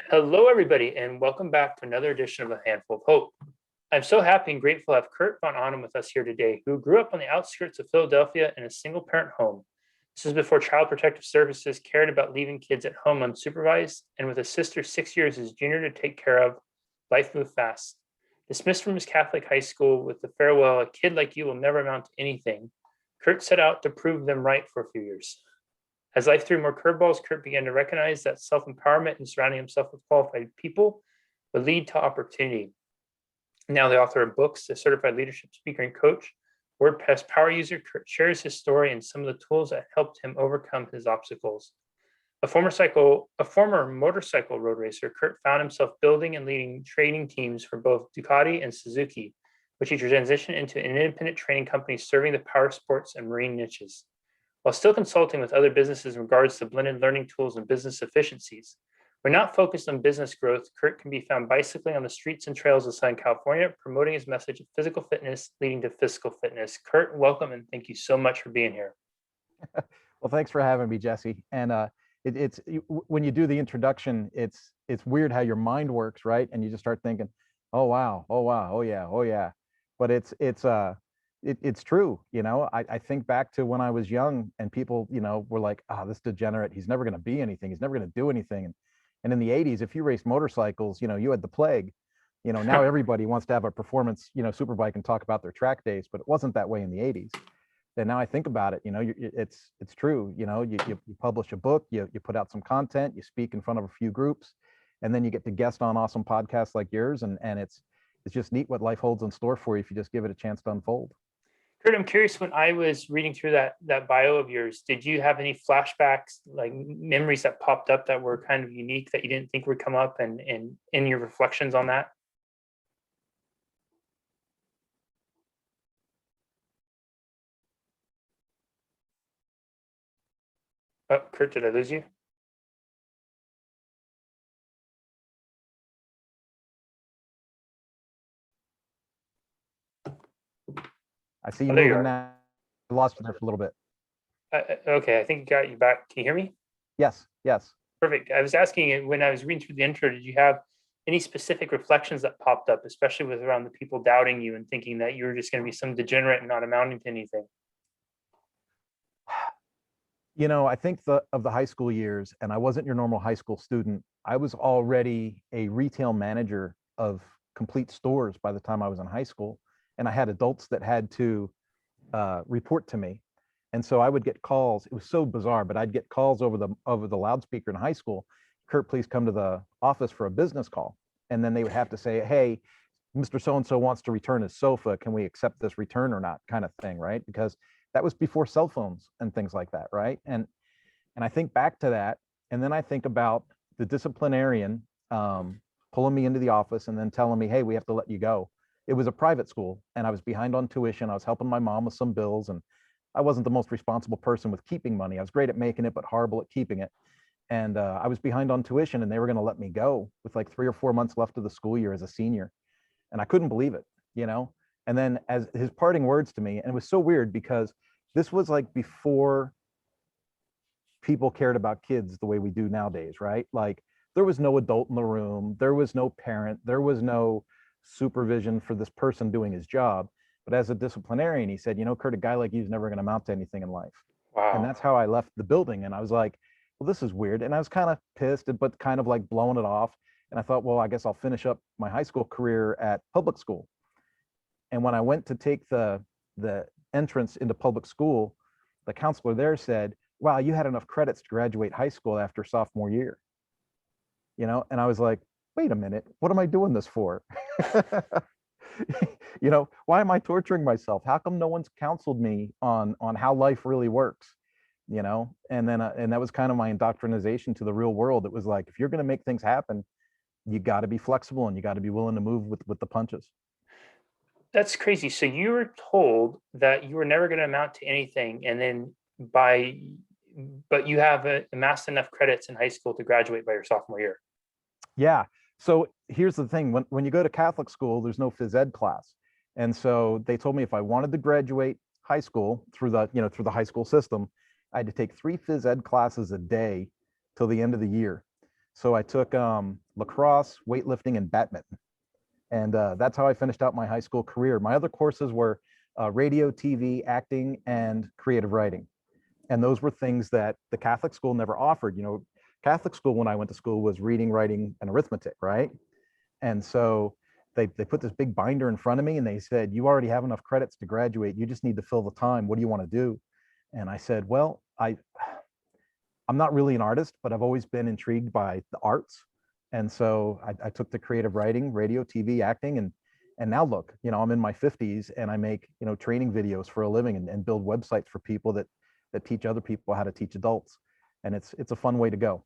Hello, everybody, and welcome back to another edition of A Handful of Hope. I'm so happy and grateful to have Kurt von Ahnen with us here today, who grew up on the outskirts of Philadelphia in a single-parent home. This is before Child Protective Services cared about leaving kids at home unsupervised, and with a sister 6 years his junior to take care of, life moved fast. Dismissed from his Catholic high school with the farewell, "A kid like you will never amount to anything," Kurt set out to prove them right for a few years. As life threw more curveballs, Kurt began to recognize that self-empowerment and surrounding himself with qualified people would lead to opportunity. Now the author of books, a certified leadership speaker and coach, WordPress Power User, Kurt shares his story and some of the tools that helped him overcome his obstacles. A former motorcycle road racer, Kurt found himself building and leading training teams for both Ducati and Suzuki, which he transitioned into an independent training company serving the power sports and marine niches. While still consulting with other businesses in regards to blended learning tools and business efficiencies, when not focused on business growth, Kurt can be found bicycling on the streets and trails of Southern California, promoting his message of physical fitness leading to fiscal fitness. Kurt, welcome, and thank you so much for being here. Well, thanks for having me, Jesse. And when you do the introduction, it's weird how your mind works, right? And you just start thinking, oh wow, oh wow, oh yeah, oh yeah. But it's true. I think back to when I was young and people, were like, this degenerate, he's never going to be anything. He's never going to do anything. And in the 80s, if you raced motorcycles, you had the plague. Now everybody wants to have a performance, superbike and talk about their track days, but it wasn't that way in the 80s. And now I think about it, it's true. You publish a book, you put out some content, you speak in front of a few groups, and then you get to guest on awesome podcasts like yours. And it's just neat what life holds in store for you if you just give it a chance to unfold. Kurt, I'm curious, when I was reading through that bio of yours, did you have any flashbacks, like memories that popped up that were kind of unique that you didn't think would come up, and in your reflections on that? Oh, Kurt, did I lose you? I see you Oh, there you moving are. now. I lost you there for a little bit. Okay, I think I got you back. Can you hear me? Yes, yes. Perfect. I was asking, when I was reading through the intro, did you have any specific reflections that popped up, especially with around the people doubting you and thinking that you were just going to be some degenerate and not amounting to anything? I think of the high school years, and I wasn't your normal high school student. I was already a retail manager of complete stores by the time I was in high school, and I had adults that had to report to me. And so I would get calls. It was so bizarre, but I'd get calls over the loudspeaker in high school. Kurt, please come to the office for a business call. And then they would have to say, hey, Mr. So-and-so wants to return his sofa. Can we accept this return or not? Kind of thing, right? Because that was before cell phones and things like that, right? And I think back to that, and then I think about the disciplinarian pulling me into the office and then telling me, hey, we have to let you go. It was a private school, and I was behind on tuition. I was helping my mom with some bills, and I wasn't the most responsible person with keeping money. I was great at making it, but horrible at keeping it. And I was behind on tuition, and they were going to let me go with like 3 or 4 months left of the school year as a senior. And I couldn't believe it, you know? And then as his parting words to me, and it was so weird because this was like before people cared about kids the way we do nowadays, right? Like there was no adult in the room, there was no parent, there was no supervision for this person doing his job. But as a disciplinarian, he said, Kurt, a guy like you is never going to amount to anything in life. And Wow. that's how I left the building. And I was like, well, this is weird. And I was kind of pissed, but kind of like blowing it off. And I thought, well, I guess I'll finish up my high school career at public school. And when I went to take the entrance into public school, the counselor there said, wow, you had enough credits to graduate high school after sophomore year. And I was like, wait a minute, what am I doing this for? Why am I torturing myself? How come no one's counseled me on how life really works? And then and that was kind of my indoctrination to the real world. It was like, if you're going to make things happen, you got to be flexible and you got to be willing to move with the punches. That's crazy. So you were told that you were never going to amount to anything, and then but you have amassed enough credits in high school to graduate by your sophomore year. Yeah. So here's the thing. When you go to Catholic school, there's no phys ed class. And so they told me if I wanted to graduate high school through the high school system, I had to take 3 phys ed classes a day till the end of the year. So I took lacrosse, weightlifting, and badminton. And that's how I finished out my high school career. My other courses were radio, TV, acting, and creative writing. And those were things that the Catholic school never offered. You know, Catholic school when I went to school was reading, writing, and arithmetic, right? And so they put this big binder in front of me and they said, you already have enough credits to graduate. You just need to fill the time. What do you want to do? And I said, well, I'm not really an artist, but I've always been intrigued by the arts. And so I took the creative writing, radio, TV, acting, and now look, you know, I'm in my 50s and I make, you know, training videos for a living and build websites for people that teach other people how to teach adults. And it's a fun way to go.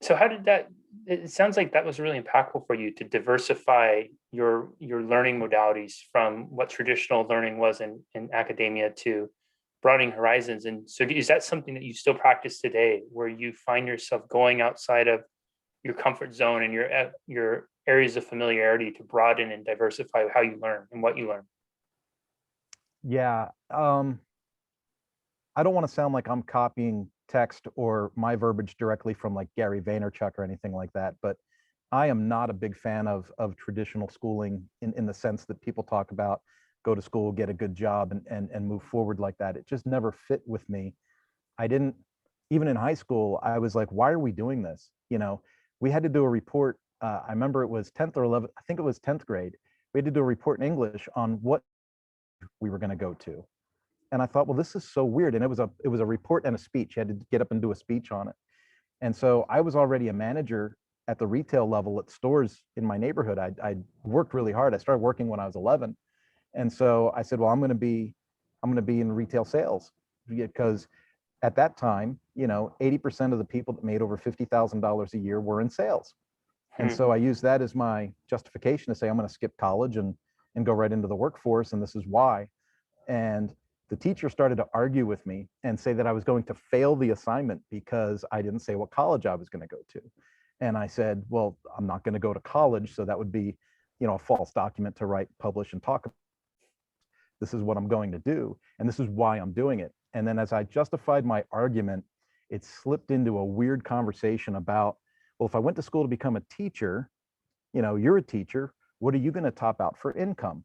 So how did that, it sounds like that was really impactful for you to diversify your learning modalities from what traditional learning was in academia to broadening horizons. And so is that something that you still practice today, where you find yourself going outside of your comfort zone and your areas of familiarity to broaden and diversify how you learn and what you learn? Yeah. I don't want to sound like I'm copying text or my verbiage directly from like Gary Vaynerchuk or anything like that, but I am not a big fan of traditional schooling in the sense that people talk about go to school, get a good job, and move forward like that. It just never fit with me. I didn't, even in high school, I was like, why are we doing this? You know, we had to do a report. I remember it was 10th or 11th, I think it was 10th grade. We had to do a report in English on what we were going to go to. And I thought, well, this is so weird. And it was a report and a speech. You had to get up and do a speech on it. And so I was already a manager at the retail level at stores in my neighborhood. I worked really hard. I started working when I was 11. And so I said, well, I'm going to be in retail sales, because at that time, you know, 80% of the people that made over $50,000 a year were in sales. And Hmm. so I used that as my justification to say, I'm going to skip college and go right into the workforce. And this is why. And the teacher started to argue with me and say that I was going to fail the assignment because I didn't say what college I was going to go to. And I said, well, I'm not going to go to college. So that would be, you know, a false document to write, publish, and talk about. This is what I'm going to do. And this is why I'm doing it. And then as I justified my argument, it slipped into a weird conversation about, well, if I went to school to become a teacher, you know, you're a teacher, what are you going to top out for income?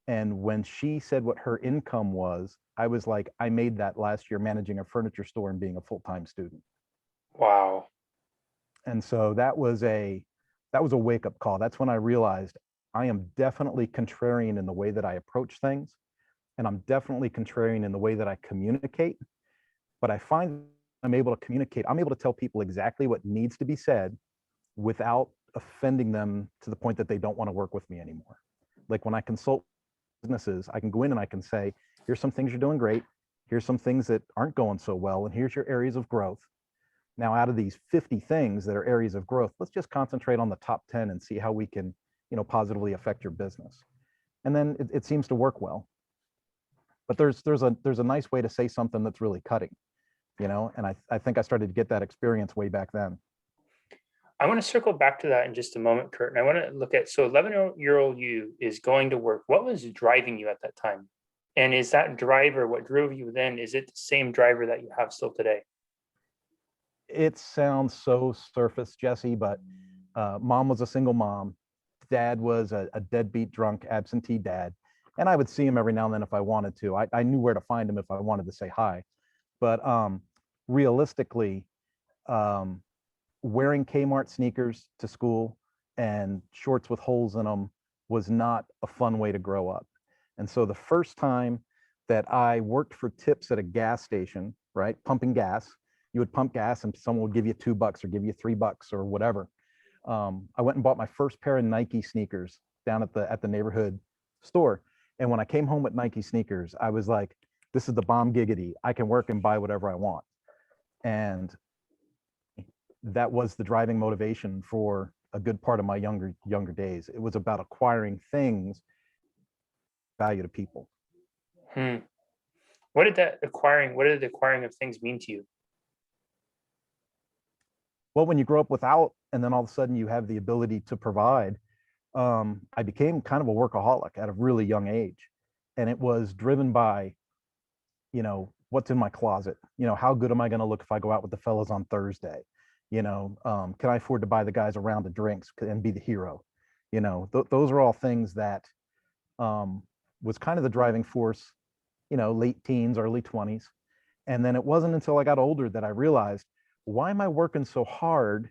And when she said what her income was, I was like, I made that last year managing a furniture store and being a full-time student. Wow. And so that was a wake-up call. That's when I realized I am definitely contrarian in the way that I approach things. And I'm definitely contrarian in the way that I communicate. But I find I'm able to communicate, I'm able to tell people exactly what needs to be said without offending them to the point that they don't want to work with me anymore. Like when I consult businesses, I can go in and I can say, here's some things you're doing great. Here's some things that aren't going so well. And here's your areas of growth. Now, out of these 50 things that are areas of growth, let's just concentrate on the top 10 and see how we can, you know, positively affect your business. And then it seems to work well. But there's a nice way to say something that's really cutting, you know, and I think I started to get that experience way back then. I want to circle back to that in just a moment, Kurt. And I want to look at, so 11-year-old you is going to work. What was driving you at that time? And is that driver, what drove you then, is it the same driver that you have still today? It sounds so surface, Jesse, but mom was a single mom. Dad was a deadbeat drunk absentee dad. And I would see him every now and then if I wanted to. I knew where to find him if I wanted to say hi. But realistically, um, wearing Kmart sneakers to school and shorts with holes in them was not a fun way to grow up. And so the first time that I worked for tips at a gas station, right, pumping gas, you would pump gas and someone would give you $2 or give you $3 or whatever. I went and bought my first pair of Nike sneakers down at the neighborhood store. And when I came home with Nike sneakers, I was like, this is the bomb giggity. I can work and buy whatever I want. And that was the driving motivation for a good part of my younger days. It was about acquiring things, value to people. Hmm. What did the acquiring of things mean to you? Well, when you grow up without, and then all of a sudden you have the ability to provide, I became kind of a workaholic at a really young age. And it was driven by, you know, what's in my closet? You know, how good am I going to look if I go out with the fellas on Thursday? Can I afford to buy the guys a round of drinks and be the hero? Those are all things that was kind of the driving force, late teens, early 20s. And then it wasn't until I got older that I realized, why am I working so hard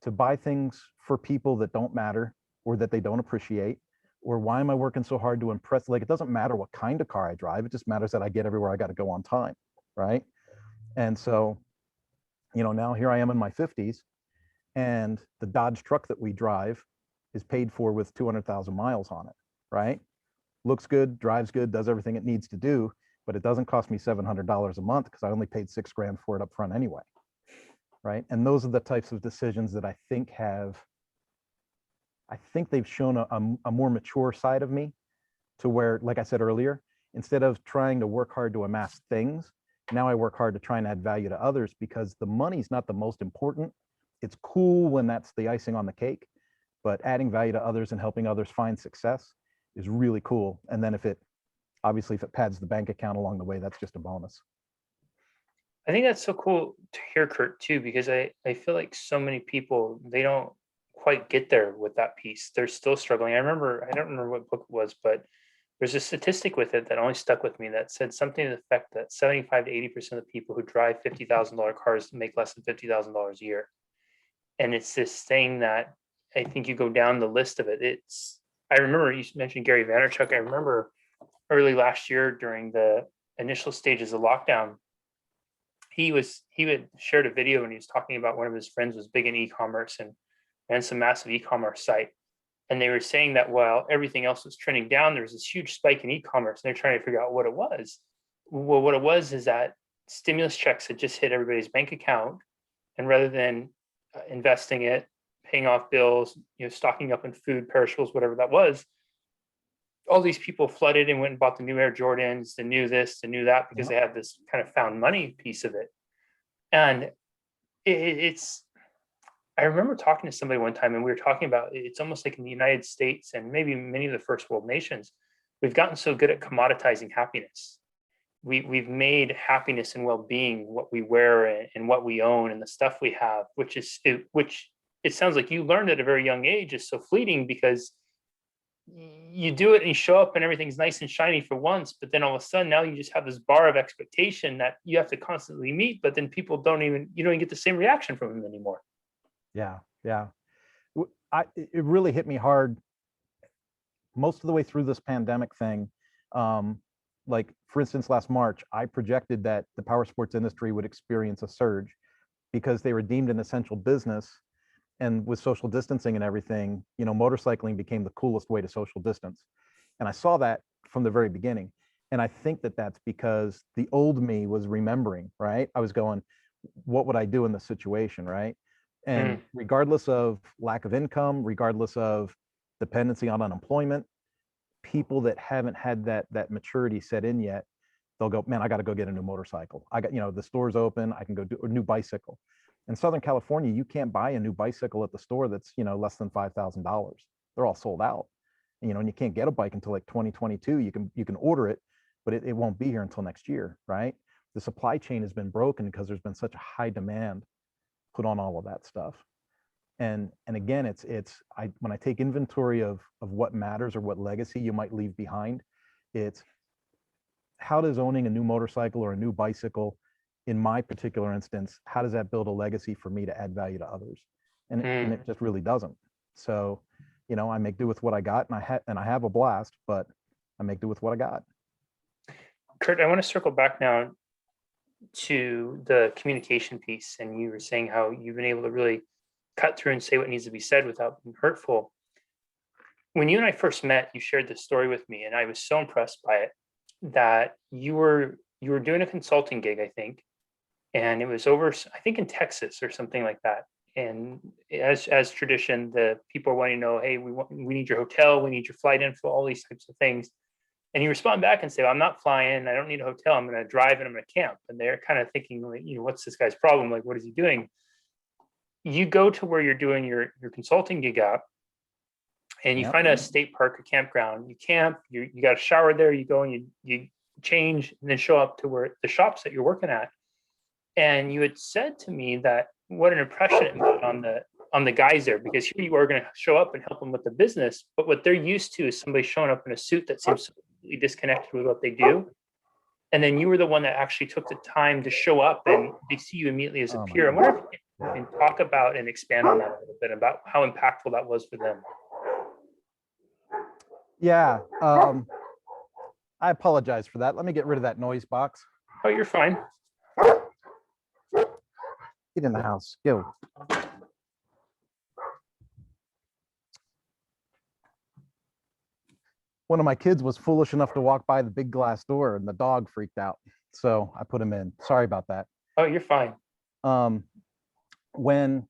to buy things for people that don't matter or that they don't appreciate? Or why am I working so hard to impress? Like, it doesn't matter what kind of car I drive. It just matters that I get everywhere I got to go on time. Right. And so, now here I am in my 50s, and the Dodge truck that we drive is paid for with 200,000 miles on it. Right. Looks good, drives good, does everything it needs to do, but it doesn't cost me $700 a month because I only paid $6,000 for it up front anyway. Right. And those are the types of decisions that I think they've shown a more mature side of me, to where, like I said earlier, instead of trying to work hard to amass things, now I work hard to try and add value to others, because the money's not the most important. It's cool when that's the icing on the cake, but adding value to others and helping others find success is really cool. And then if it pads the bank account along the way, that's just a bonus. I think that's so cool to hear, Kurt, too, because I feel like so many people, they don't quite get there with that piece. They're still struggling. I don't remember what book it was, but there's a statistic with it that only stuck with me that said something to the effect that 75 to 80% of the people who drive $50,000 cars make less than $50,000 a year. And it's this thing that I think you go down the list of it. I remember you mentioned Gary Vaynerchuk. I remember early last year during the initial stages of lockdown, he had shared a video, and he was talking about one of his friends was big in e-commerce and ran some massive e-commerce site. And they were saying that while everything else was trending down, there was this huge spike in e-commerce, and they're trying to figure out what it was. Well, what it was is that stimulus checks had just hit everybody's bank account, and rather than investing it, paying off bills, stocking up in food, perishables, whatever that was, all these people flooded and went and bought the new Air Jordans, the new this, the new that, because they had this kind of found money piece of it. And it's, I remember talking to somebody one time, and we were talking about, it's almost like in the United States and maybe many of the first world nations, we've gotten so good at commoditizing happiness. We've made happiness and well-being what we wear and what we own and the stuff we have, which it sounds like you learned at a very young age is so fleeting, because you do it and you show up and everything's nice and shiny for once, but then all of a sudden now you just have this bar of expectation that you have to constantly meet, but then people you don't even get the same reaction from them anymore. Yeah. It really hit me hard most of the way through this pandemic thing. Like, for instance, last March, I projected that the power sports industry would experience a surge because they were deemed an essential business. And with social distancing and everything, motorcycling became the coolest way to social distance. And I saw that from the very beginning. And I think that that's because the old me was remembering, right? I was going, what would I do in this situation, right? And regardless of lack of income, regardless of dependency on unemployment, people that haven't had that maturity set in yet, they'll go, man, I got to go get a new motorcycle. I got, the store's open, I can go do a new bicycle. In Southern California, you can't buy a new bicycle at the store that's, less than $5,000. They're all sold out. And you can't get a bike until like 2022. You can order it, but it won't be here until next year, right? The supply chain has been broken because there's been such a high demand put on all of that stuff. And again, when I take inventory of what matters or what legacy you might leave behind, it's how does owning a new motorcycle or a new bicycle, in my particular instance, how does that build a legacy for me to add value to others? And it just really doesn't. So, I make do with what I got, and I have a blast, but I make do with what I got. Kurt, I want to circle back now to the communication piece. And you were saying how you've been able to really cut through and say what needs to be said without being hurtful. When you and I first met, you shared this story with me, and I was so impressed by it, that you were doing a consulting gig, I think, and it was over, I think, in Texas or something like that. And as tradition, the people are wanting to know, hey, we need your hotel, we need your flight info, all these types of things. And you respond back and say, well, I'm not flying, I don't need a hotel, I'm going to drive and I'm going to camp. And they're kind of thinking, like, what's this guy's problem? Like, what is he doing? You go to where you're doing your consulting gig at, and you find a state park or campground. You camp, you got a shower there, you go and you change, and then show up to where the shops that you're working at. And you had said to me that what an impression it made on the guys there, because here you are going to show up and help them with the business, but what they're used to is somebody showing up in a suit that seems completely disconnected with what they do. And then you were the one that actually took the time to show up, and they see you immediately as a peer. I wonder if you can talk about and expand on that a little bit about how impactful that was for them. Yeah, I apologize for that. Let me get rid of that noise box. Oh, you're fine. Get in the house. Go. One of my kids was foolish enough to walk by the big glass door and the dog freaked out. So I put him in. Sorry about that. Oh, you're fine. When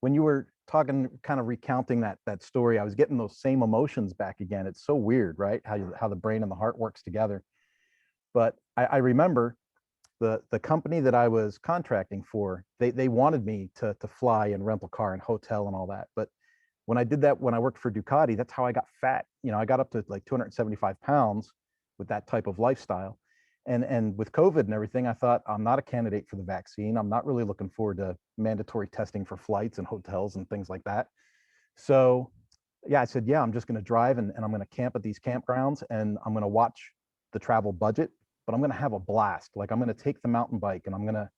you were talking, kind of recounting that story, I was getting those same emotions back again. It's so weird, right? How the brain and the heart works together. But I remember the company that I was contracting for, they wanted me to fly and rental car and hotel and all that. But when I did that, when I worked for Ducati, that's how I got fat. You know, I got up to like 275 pounds with that type of lifestyle. And with COVID and everything, I thought, I'm not a candidate for the vaccine. I'm not really looking forward to mandatory testing for flights and hotels and things like that. So yeah, I said, yeah, I'm just going to drive and I'm going to camp at these campgrounds and I'm going to watch the travel budget, but I'm going to have a blast. Like I'm going to take the mountain bike and I'm going to,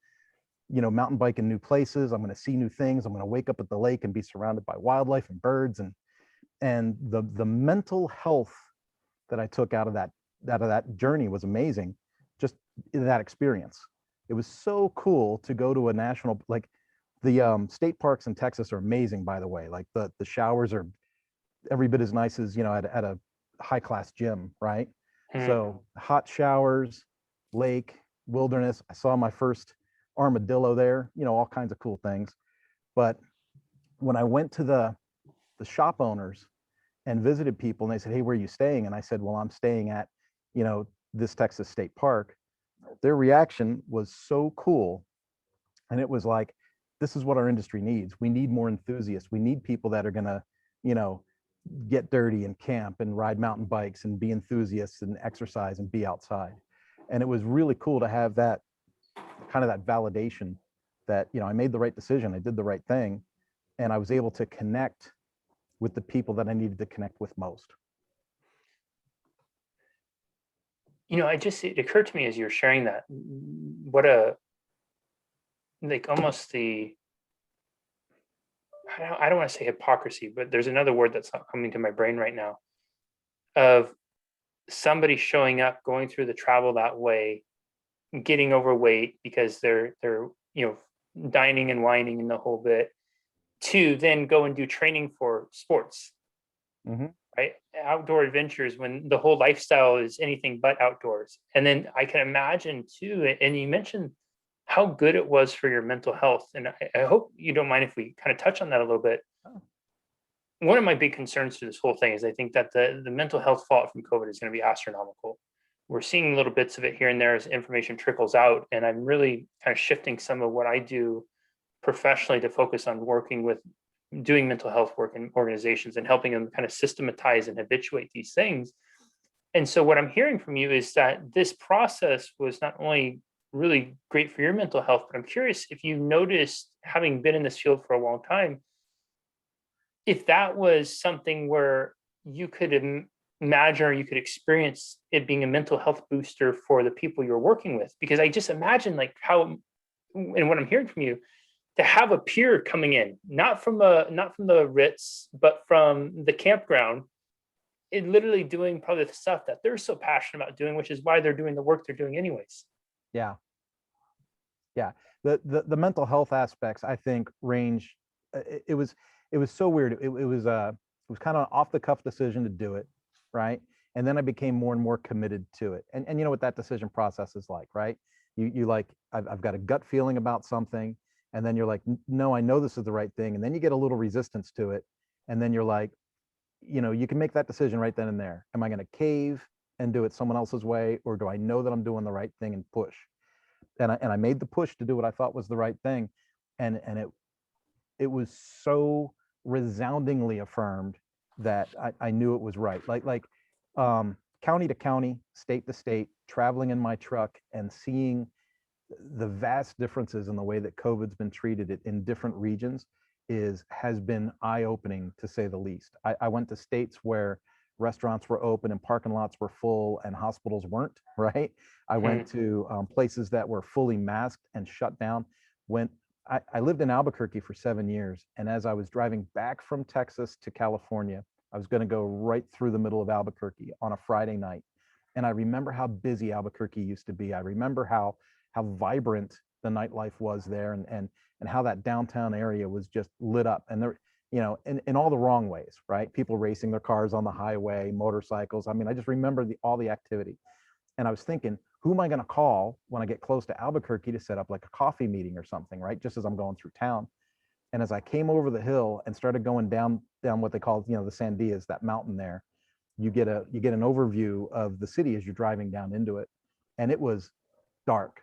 mountain bike in new places. I'm going to see new things. I'm going to wake up at the lake and be surrounded by wildlife and birds. And the mental health that I took out of that journey was amazing. Just that experience. It was so cool to go to a national, like the state parks in Texas are amazing, by the way. Like the showers are every bit as nice as, at a high class gym, right? So hot showers, lake, wilderness. I saw my first armadillo there, all kinds of cool things. But when I went to the shop owners and visited people and they said, hey, where are you staying? And I said, well, I'm staying at, this Texas State Park. Their reaction was so cool. And it was like, this is what our industry needs. We need more enthusiasts. We need people that are going to, get dirty and camp and ride mountain bikes and be enthusiasts and exercise and be outside. And it was really cool to have that kind of that validation that, I made the right decision. I did the right thing. And I was able to connect with the people that I needed to connect with most. It occurred to me as you were sharing that, what almost I don't want to say hypocrisy, but there's another word that's not coming to my brain right now, of somebody showing up, going through the travel that way, getting overweight because they're dining and whining and the whole bit, to then go and do training for sports. Right? Outdoor adventures, when the whole lifestyle is anything but outdoors. And then I can imagine too, and you mentioned how good it was for your mental health. And I hope you don't mind if we kind of touch on that a little bit. One of my big concerns through this whole thing is I think that the mental health fallout from COVID is going to be astronomical. We're seeing little bits of it here and there as information trickles out. And I'm really kind of shifting some of what I do professionally to focus on working with doing mental health work in organizations and helping them kind of systematize and habituate these things. And so what I'm hearing from you is that this process was not only really great for your mental health, but I'm curious if you noticed, having been in this field for a long time, if that was something where you could imagine or you could experience it being a mental health booster for the people you're working with. Because I just imagine like how, and what I'm hearing from you, to have a peer coming in, not from the Ritz, but from the campground, and literally doing probably the stuff that they're so passionate about doing, which is why they're doing the work they're doing anyways. Yeah. The mental health aspects, I think, range. It was so weird. It was kind of an off the cuff decision to do it, right? And then I became more and more committed to it. And you know what that decision process is like, right? You like, I've got a gut feeling about something. And then you're like, no, I know this is the right thing. And then you get a little resistance to it. And then you're like, you can make that decision right then and there. Am I going to cave and do it someone else's way? Or do I know that I'm doing the right thing and push? And I made the push to do what I thought was the right thing. And it was so resoundingly affirmed that I knew it was right. Like county to county, state to state, traveling in my truck and seeing the vast differences in the way that COVID's been treated in different regions has been eye-opening, to say the least. I went to states where restaurants were open and parking lots were full and hospitals weren't, right? I went to places that were fully masked and shut down. I lived in Albuquerque for 7 years, and as I was driving back from Texas to California, I was going to go right through the middle of Albuquerque on a Friday night. And I remember how busy Albuquerque used to be. I remember how vibrant the nightlife was there, and how that downtown area was just lit up. And there, in all the wrong ways, right? People racing their cars on the highway, motorcycles. I mean, I just remember all the activity. And I was thinking, who am I going to call when I get close to Albuquerque to set up like a coffee meeting or something, right? Just as I'm going through town. And as I came over the hill and started going down what they call, the Sandias, that mountain there, you get an overview of the city as you're driving down into it. And it was dark.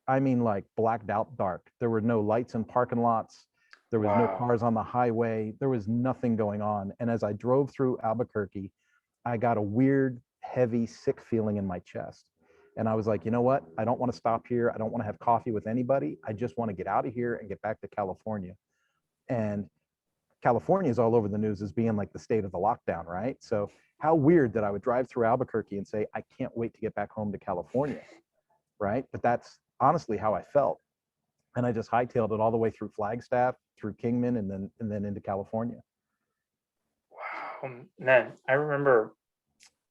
I mean, like blacked out dark. There were no lights in parking lots. There was no cars on the highway. There was nothing going on. And as I drove through Albuquerque, I got a weird, heavy, sick feeling in my chest. And I was like, you know what? I don't want to stop here. I don't want to have coffee with anybody. I just want to get out of here and get back to California. And California is all over the news as being like the state of the lockdown, right? So how weird that I would drive through Albuquerque and say, I can't wait to get back home to California, right? But that's honestly how I felt. And I just hightailed it all the way through Flagstaff, through Kingman, and then into California. Wow, man, I remember,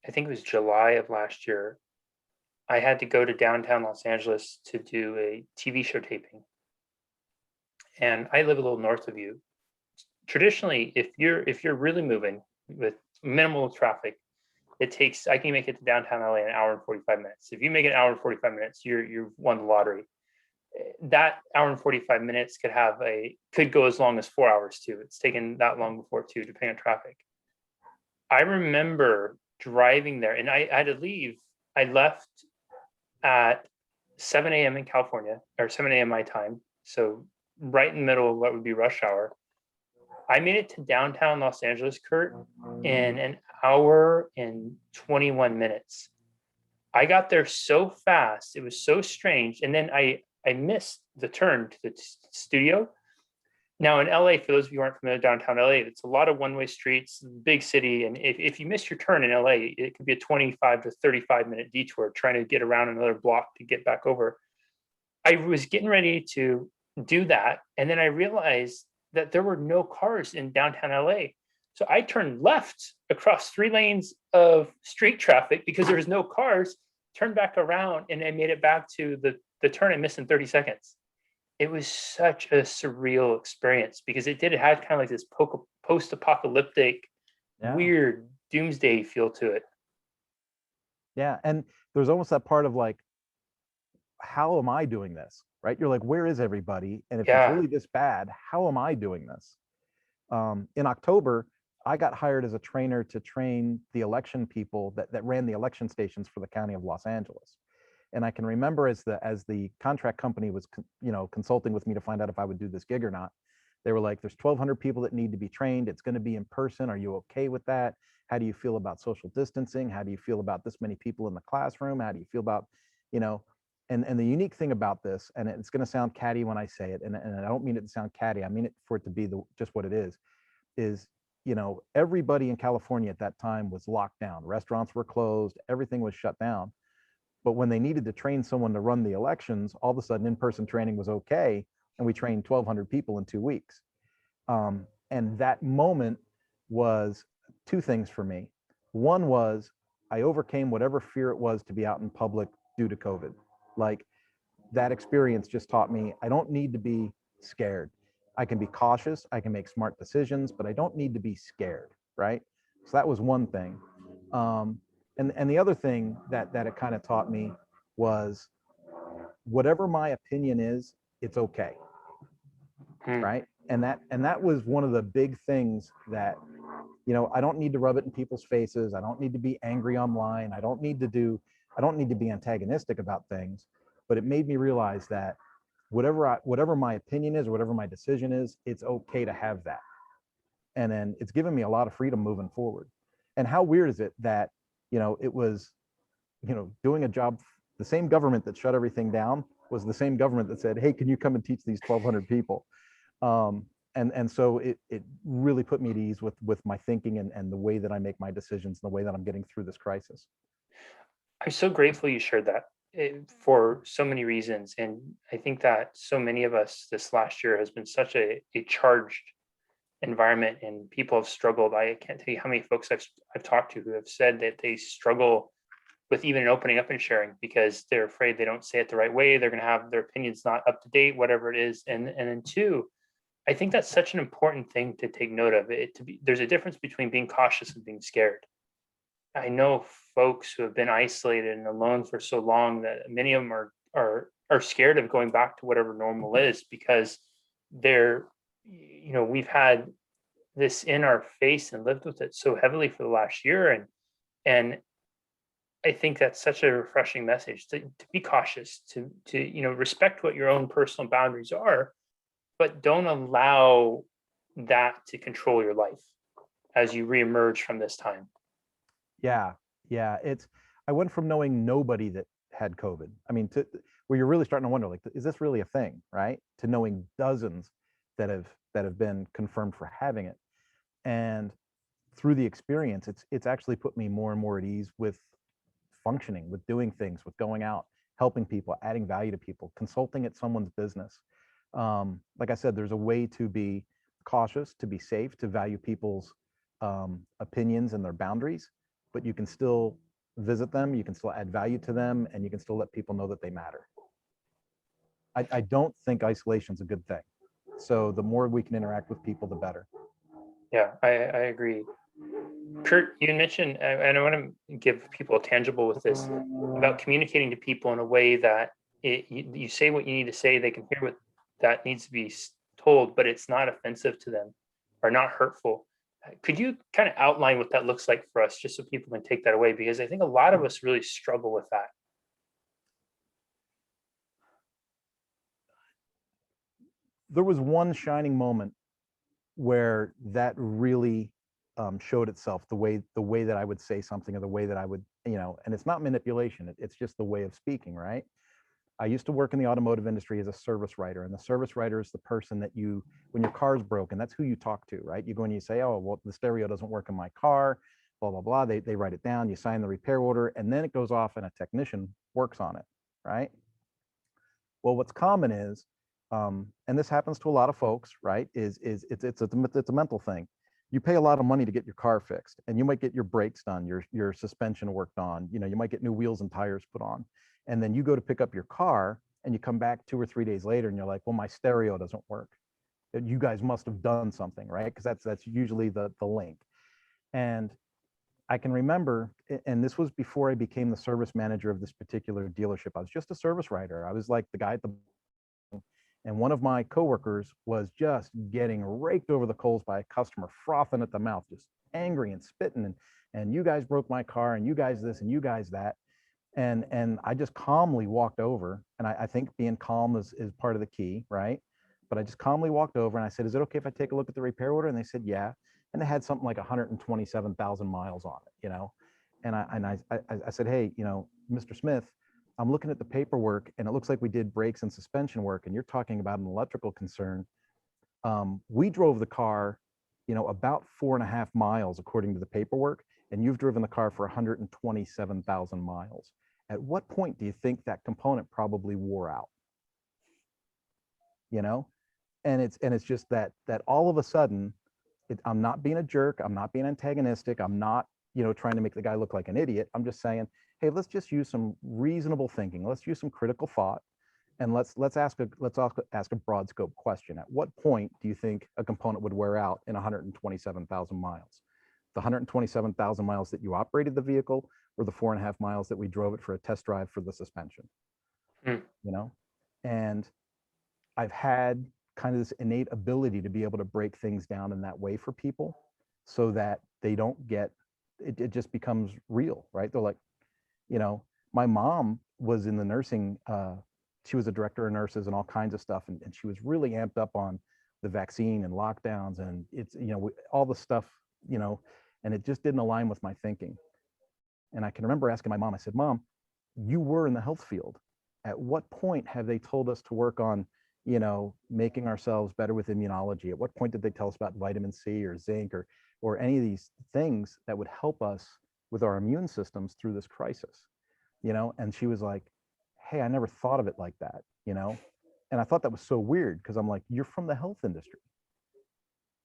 I think it was July of last year, I had to go to downtown Los Angeles to do a TV show taping. And I live a little north of you. Traditionally, if you're really moving with minimal traffic, I can make it to downtown LA in an hour and 45 minutes. If you make it an hour and 45 minutes, you've won the lottery. That hour and 45 minutes could go as long as 4 hours too. It's taken that long before too, depending on traffic. I remember driving there, and I had to leave. I left at 7 a.m. in California, or 7 a.m. my time. So right in the middle of what would be rush hour. I made it to downtown Los Angeles, Kurt, in an hour and 21 minutes. I got there so fast. It was so strange. And then I missed the turn to the studio. Now in LA, for those of you who aren't familiar with downtown LA, it's a lot of one-way streets, big city. And if you miss your turn in LA, it could be a 25 to 35 minute detour trying to get around another block to get back over. I was getting ready to do that. And then I realized that there were no cars in downtown LA. So I turned left across 3 lanes of street traffic because there was no cars, turned back around, and I made it back to the turn I missed in 30 seconds. It was such a surreal experience because it had kind of like this post-apocalyptic, weird doomsday feel to it. Yeah, and there's almost that part of like, how am I doing this? Right? You're like, where is everybody? And if it's really this bad, how am I doing this? In October, I got hired as a trainer to train the election people that ran the election stations for the county of Los Angeles. And I can remember as the contract company was, consulting with me to find out if I would do this gig or not, they were like, there's 1,200 people that need to be trained. It's going to be in person. Are you okay with that? How do you feel about social distancing? How do you feel about this many people in the classroom? How do you feel about, and the unique thing about this, and it's going to sound catty when I say it, and I don't mean it to sound catty, I mean it for it to be just what it is, everybody in California at that time was locked down. Restaurants were closed. Everything was shut down. But when they needed to train someone to run the elections, all of a sudden in-person training was okay. And we trained 1,200 people in 2 weeks. And that moment was 2 things for me. One was I overcame whatever fear it was to be out in public due to COVID. Like, that experience just taught me I don't need to be scared. I can be cautious, I can make smart decisions, but I don't need to be scared, right? So that was one thing. And the other thing that it kind of taught me was whatever my opinion is, it's okay, right? And that was one of the big things that, I don't need to rub it in people's faces. I don't need to be angry online. I don't need to be antagonistic about things, but it made me realize that whatever my opinion is, or whatever my decision is, it's okay to have that. And then it's given me a lot of freedom moving forward. And how weird is it that, it was, doing a job The same government that shut everything down was the same government that said, hey, can you come and teach these 1,200 people? And so it really put me at ease with my thinking and the way that I make my decisions and the way that I'm getting through this crisis. I'm so grateful you shared that, for so many reasons. And I think that so many of us this last year has been such a charged environment, and people have struggled. I can't tell you how many folks I've talked to who have said that they struggle with even opening up and sharing because they're afraid they don't say it the right way. They're going to have their opinions not up to date, whatever it is. And then two, I think that's such an important thing to take note of. There's a difference between being cautious and being scared. I know folks who have been isolated and alone for so long that many of them are scared of going back to whatever normal is because they're, we've had this in our face and lived with it so heavily for the last year. And I think that's such a refreshing message to be cautious, to respect what your own personal boundaries are, but don't allow that to control your life as you reemerge from this time. Yeah, yeah. I went from knowing nobody that had COVID. I mean, to where you're really starting to wonder, like, is this really a thing, right? To knowing dozens that have been confirmed for having it. And through the experience, it's actually put me more and more at ease with functioning, with doing things, with going out, helping people, adding value to people, consulting at someone's business. Like I said, there's a way to be cautious, to be safe, to value people's opinions and their boundaries, but you can still visit them, you can still add value to them, and you can still let people know that they matter. I don't think isolation is a good thing. So the more we can interact with people, the better. Yeah, I agree. Kurt, you mentioned, and I want to give people a tangible with this about communicating to people in a way that you say what you need to say, they can hear what that needs to be told, but it's not offensive to them or not hurtful. Could you kind of outline what that looks like for us, just so people can take that away? Because I think a lot of us really struggle with that. There was one shining moment where that really showed itself, the way that I would say something or the way that I would, and it's not manipulation, it's just the way of speaking, right? I used to work in the automotive industry as a service writer, and the service writer is the person that when your car's broken, that's who you talk to, right? You go and you say, oh, well, the stereo doesn't work in my car, blah, blah, blah. They write it down, you sign the repair order, and then it goes off and a technician works on it, right? Well, what's common is, and this happens to a lot of folks, right? It's a mental thing. You pay a lot of money to get your car fixed, and you might get your brakes done, your suspension worked on, you might get new wheels and tires put on, and then you go to pick up your car, and you come back 2 or 3 days later, and you're like, well, my stereo doesn't work. You guys must have done something, right? Because that's usually the link. And I can remember, and this was before I became the service manager of this particular dealership. I was just a service writer. I was like the guy at the, and one of my coworkers was just getting raked over the coals by a customer, frothing at the mouth, just angry and spitting, and you guys broke my car, and you guys this, and you guys that. And I just calmly walked over, and I think being calm is part of the key, right? But I just calmly walked over and I said, is it okay if I take a look at the repair order? And they said, yeah. And they had something like 127,000 miles on it, And I said, hey, Mr. Smith, I'm looking at the paperwork, and it looks like we did brakes and suspension work, and you're talking about an electrical concern. We drove the car, about 4.5 miles according to the paperwork, and you've driven the car for 127,000 miles. At what point do you think that component probably wore out? And it's just that all of a sudden, I'm not being a jerk, I'm not being antagonistic, I'm not trying to make the guy look like an idiot. I'm just saying, hey, let's just use some reasonable thinking, let's use some critical thought, and let's ask a broad scope question. At what point do you think a component would wear out in 127,000 miles? The 127,000 miles that you operated the vehicle, or the 4.5 miles that we drove it for a test drive for the suspension? And I've had kind of this innate ability to be able to break things down in that way for people, so that they don't get it just becomes real, right? They're like, my mom was in the nursing, she was a director of nurses and all kinds of stuff, and she was really amped up on the vaccine and lockdowns, and it's all the stuff, and it just didn't align with my thinking. And I can remember asking my mom, I said, Mom, you were in the health field. At what point have they told us to work on, making ourselves better with immunology? At what point did they tell us about vitamin C or zinc or any of these things that would help us with our immune systems through this crisis? And she was like, hey, I never thought of it like that. And I thought that was so weird because I'm like, you're from the health industry.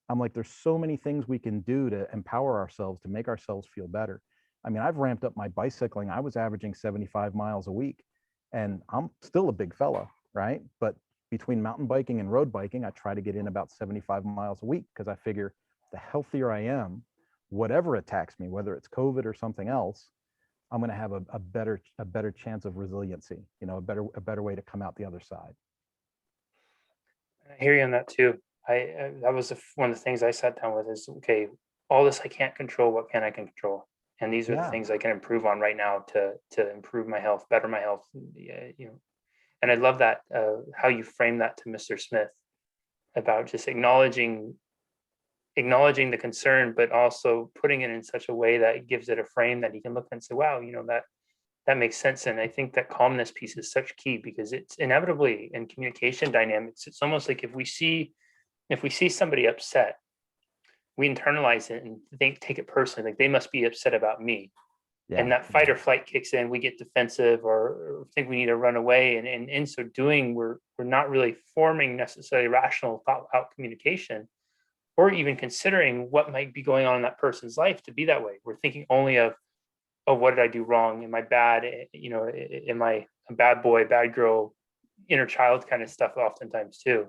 I'm like, there's so many things we can do to empower ourselves, to make ourselves feel better. I mean, I've ramped up my bicycling. I was averaging 75 miles a week, and I'm still a big fella, right? But between mountain biking and road biking, I try to get in about 75 miles a week because I figure the healthier I am, whatever attacks me, whether it's COVID or something else, I'm going to have a better chance of resiliency, a better way to come out the other side. I hear you on that too. That was one of the things I sat down with is, okay, all this I can't control. What can I control? And these are the Yeah. things I can improve on right now to improve my health, better my health. Yeah, and I love that how you frame that to Mr. Smith about just acknowledging the concern, but also putting it in such a way that gives it a frame that he can look and say, wow, that makes sense. And I think that calmness piece is such key because it's inevitably in communication dynamics. It's almost like if we see somebody upset, we internalize it and take it personally, like they must be upset about me. Yeah. And that fight or flight kicks in, we get defensive or think we need to run away. And in so doing, we're not really forming necessarily rational thought out communication or even considering what might be going on in that person's life to be that way. We're thinking only of, oh, what did I do wrong? Am I bad? Am I a bad boy, bad girl, inner child kind of stuff oftentimes too.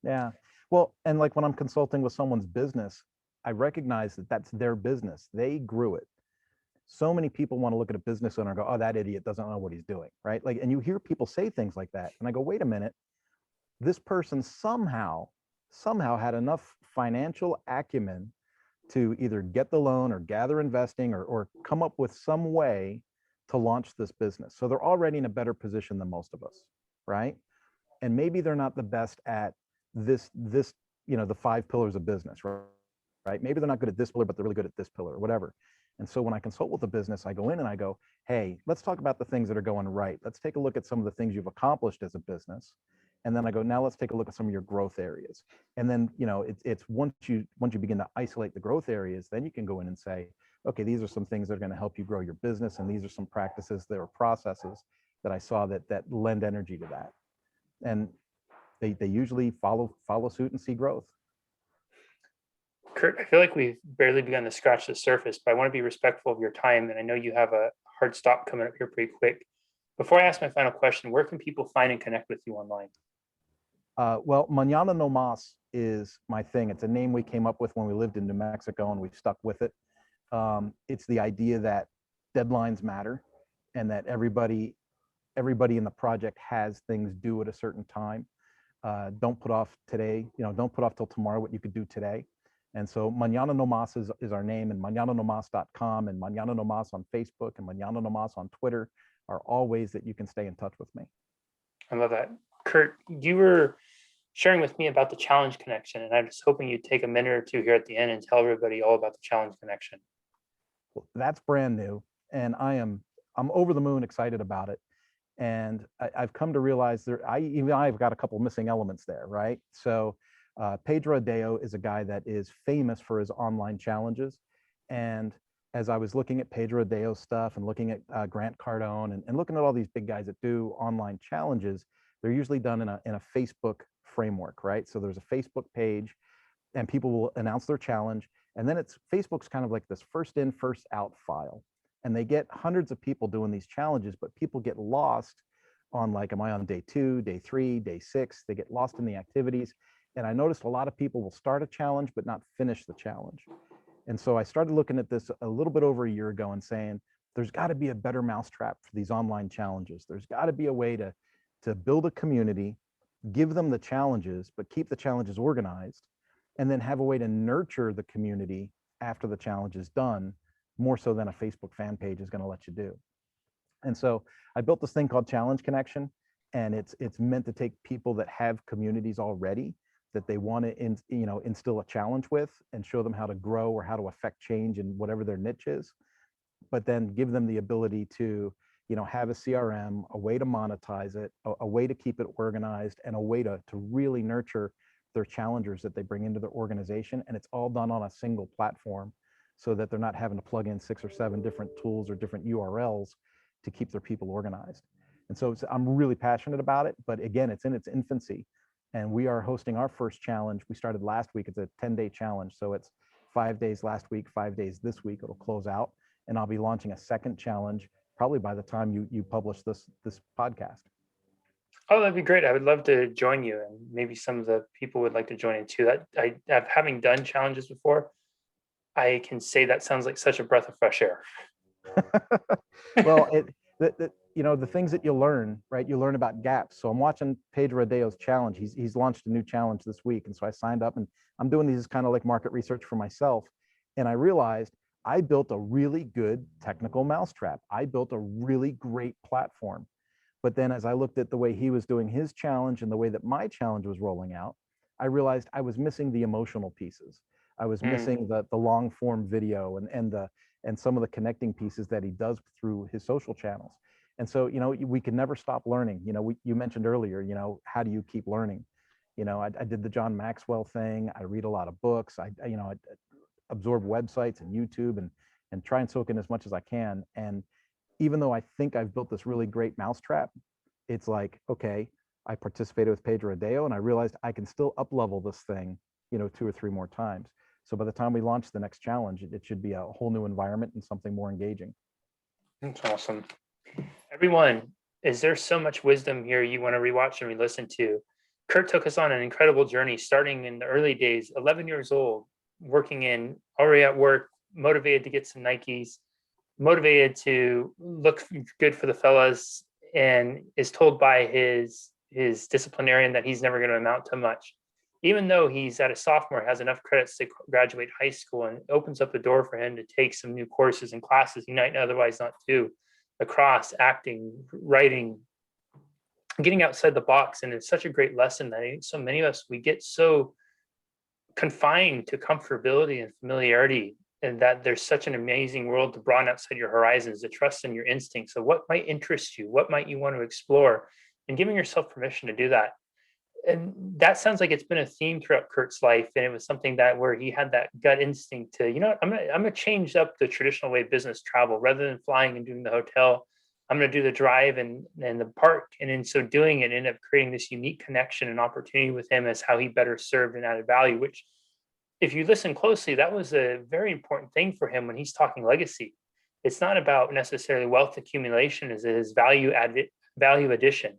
Yeah. Well, and like when I'm consulting with someone's business, I recognize that that's their business. They grew it. So many people want to look at a business owner and go, oh, that idiot doesn't know what he's doing, right? Like, and you hear people say things like that. And I go, wait a minute, this person somehow had enough financial acumen to either get the loan or gather investing or come up with some way to launch this business. So they're already in a better position than most of us, right? And maybe they're not the best at this, the 5 pillars of business, right? Maybe they're not good at this pillar, but they're really good at this pillar or whatever. And so when I consult with a business, I go in and I go, hey, let's talk about the things that are going right. Let's take a look at some of the things you've accomplished as a business. And then I go, now let's take a look at some of your growth areas. And then, it's once you begin to isolate the growth areas, then you can go in and say, okay, these are some things that are going to help you grow your business. And these are some practices, there are processes that I saw that lend energy to that. And they usually follow suit and see growth. Kurt, I feel like we've barely begun to scratch the surface, but I want to be respectful of your time. And I know you have a hard stop coming up here pretty quick. Before I ask my final question, where can people find and connect with you online? Well, Manana No Mas is my thing. It's a name we came up with when we lived in New Mexico, and we've stuck with it. It's the idea that deadlines matter and that everybody in the project has things due at a certain time. Don't put off today, don't put off till tomorrow what you could do today. And so Manana No Mas is our name, and manananomas.com and Manana No Mas on Facebook and Manana No Mas on Twitter are all ways that you can stay in touch with me. I love that. Kurt, you were sharing with me about the challenge connection, and I'm just hoping you'd take a minute or two here at the end and tell everybody all about the challenge connection. Well, that's brand new, and I'm over the moon excited about it. And I've come to realize I've got a couple missing elements there, right? So Pedro Adeo is a guy that is famous for his online challenges. And as I was looking at Pedro Adeo's stuff and looking at Grant Cardone and looking at all these big guys that do online challenges, they're usually done in a Facebook framework, right? So there's a Facebook page and people will announce their challenge. And then Facebook's kind of like this first in, first out file. And they get hundreds of people doing these challenges, but people get lost on like, am I on day 2, day 3, day 6? They get lost in the activities. And I noticed a lot of people will start a challenge, but not finish the challenge. And so I started looking at this a little bit over a year ago and saying, there's got to be a better mousetrap for these online challenges. There's got to be a way to build a community, give them the challenges, but keep the challenges organized, and then have a way to nurture the community after the challenge is done, more so than a Facebook fan page is going to let you do. And so I built this thing called Challenge Connection, and it's meant to take people that have communities already that they want to instill a challenge with and show them how to grow or how to affect change in whatever their niche is. but then give them the ability to, have a CRM, a way to monetize it, a way to keep it organized, and a way to really nurture their challengers that they bring into their organization. And it's all done on a single platform so that they're not having to plug in 6 or 7 different tools or different URLs to keep their people organized. And so I'm really passionate about it, but again, it's in its infancy. And we are hosting our first challenge. We started last week. It's a 10-day challenge. So it's 5 days last week, 5 days this week. It'll close out. And I'll be launching a second challenge probably by the time you publish this podcast. Oh, that'd be great. I would love to join you, and maybe some of the people would like to join in too. That having done challenges before, I can say that sounds like such a breath of fresh air. Well, the things that you learn, right? You learn about gaps. So I'm watching Pedro Adeo's challenge. He's launched a new challenge this week. And so I signed up, and I'm doing these kind of like market research for myself. And I realized I built a really good technical mousetrap. I built a really great platform. But then as I looked at the way he was doing his challenge and the way that my challenge was rolling out, I realized I was missing the emotional pieces. I was missing the long form video and some of the connecting pieces that he does through his social channels. And so, we can never stop learning. You mentioned earlier, how do you keep learning? I did the John Maxwell thing. I read a lot of books. I absorb websites and YouTube and try and soak in as much as I can. And even though I think I've built this really great mousetrap, it's like, okay, I participated with Pedro Adeo and I realized I can still up level this thing, 2 or 3 more times. So by the time we launch the next challenge, it should be a whole new environment and something more engaging. That's awesome. Everyone, is there so much wisdom here you want to rewatch and re-listen to? Kurt took us on an incredible journey starting in the early days, 11 years old, already at work, motivated to get some Nikes, motivated to look good for the fellas, and is told by his disciplinarian that he's never going to amount to much. Even though he's at a sophomore, has enough credits to graduate high school, and opens up the door for him to take some new courses and classes he might otherwise not do, across acting, writing, getting outside the box. And it's such a great lesson that I think so many of us, we get so confined to comfortability and familiarity, and that there's such an amazing world to broaden outside your horizons, to trust in your instincts. So what might interest you? What might you want to explore? And giving yourself permission to do that. And that sounds like it's been a theme throughout Kurt's life. And it was something that where he had that gut instinct to, I'm gonna change up the traditional way business travel. Rather than flying and doing the hotel, I'm gonna do the drive and the park. And in so doing, it ended up creating this unique connection and opportunity with him as how he better served and added value, which, if you listen closely, that was a very important thing for him when he's talking legacy. It's not about necessarily wealth accumulation, as it is value addition.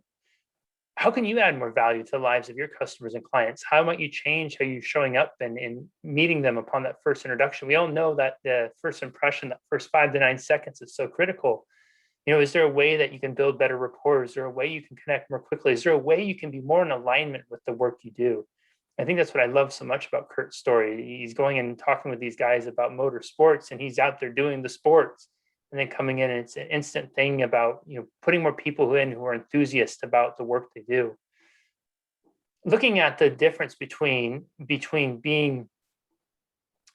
How can you add more value to the lives of your customers and clients? How might you change how you're showing up and meeting them upon that first introduction? We all know that the first impression, that first 5 to 9 seconds, is so critical. Is there a way that you can build better rapport? Is there a way you can connect more quickly? Is there a way you can be more in alignment with the work you do? I think that's what I love so much about Kurt's story. He's going and talking with these guys about motorsports, and he's out there doing the sports, and then coming in, and it's an instant thing about putting more people in who are enthusiasts about the work they do. Looking at the difference between being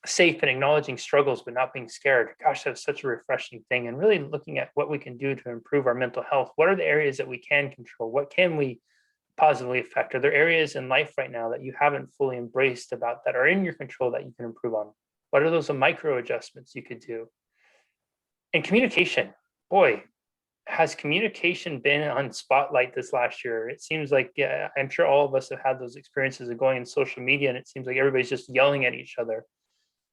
safe and acknowledging struggles but not being scared. Gosh, that's such a refreshing thing. And really looking at what we can do to improve our mental health. What are the areas that we can control? What can we positively affect? Are there areas in life right now that you haven't fully embraced about that are in your control that you can improve on? What are those micro adjustments you could do? And communication, boy, has communication been on spotlight this last year? It seems like, yeah, I'm sure all of us have had those experiences of going in social media, and it seems like everybody's just yelling at each other.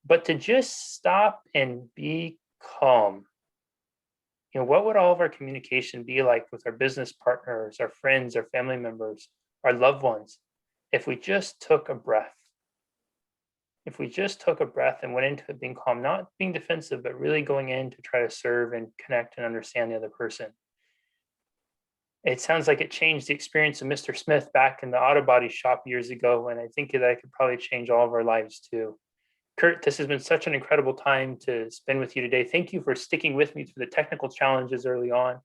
But to just stop and be calm. What would all of our communication be like with our business partners, our friends, our family members, our loved ones, if we just took a breath? If we just took a breath and went into it being calm, not being defensive, but really going in to try to serve and connect and understand the other person. It sounds like it changed the experience of Mr. Smith back in the auto body shop years ago, and I think that could probably change all of our lives too. Kurt, this has been such an incredible time to spend with you today. Thank you for sticking with me through the technical challenges early on.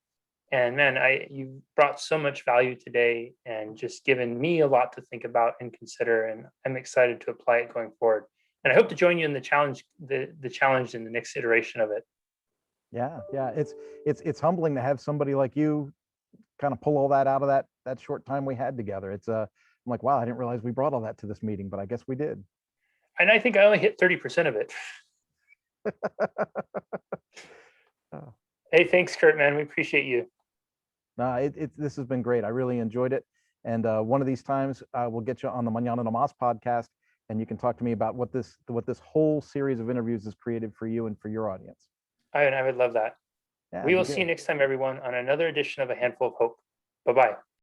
And man, you brought so much value today and just given me a lot to think about and consider. And I'm excited to apply it going forward. And I hope to join you in the challenge, the challenge in the next iteration of it. Yeah, yeah. It's humbling to have somebody like you kind of pull all that out of that short time we had together. I'm like, wow, I didn't realize we brought all that to this meeting, but I guess we did. And I think I only hit 30% of it. Oh, Hey, thanks, Kurt, man. We appreciate you. no, this has been great. I really enjoyed it. And one of these times, we'll get you on the Manana No Mas podcast, and you can talk to me about what this whole series of interviews has created for you and for your audience. I would love that. Yeah, We it'd will be see you good. next time, everyone, on another edition of A Handful of Hope. Bye-bye.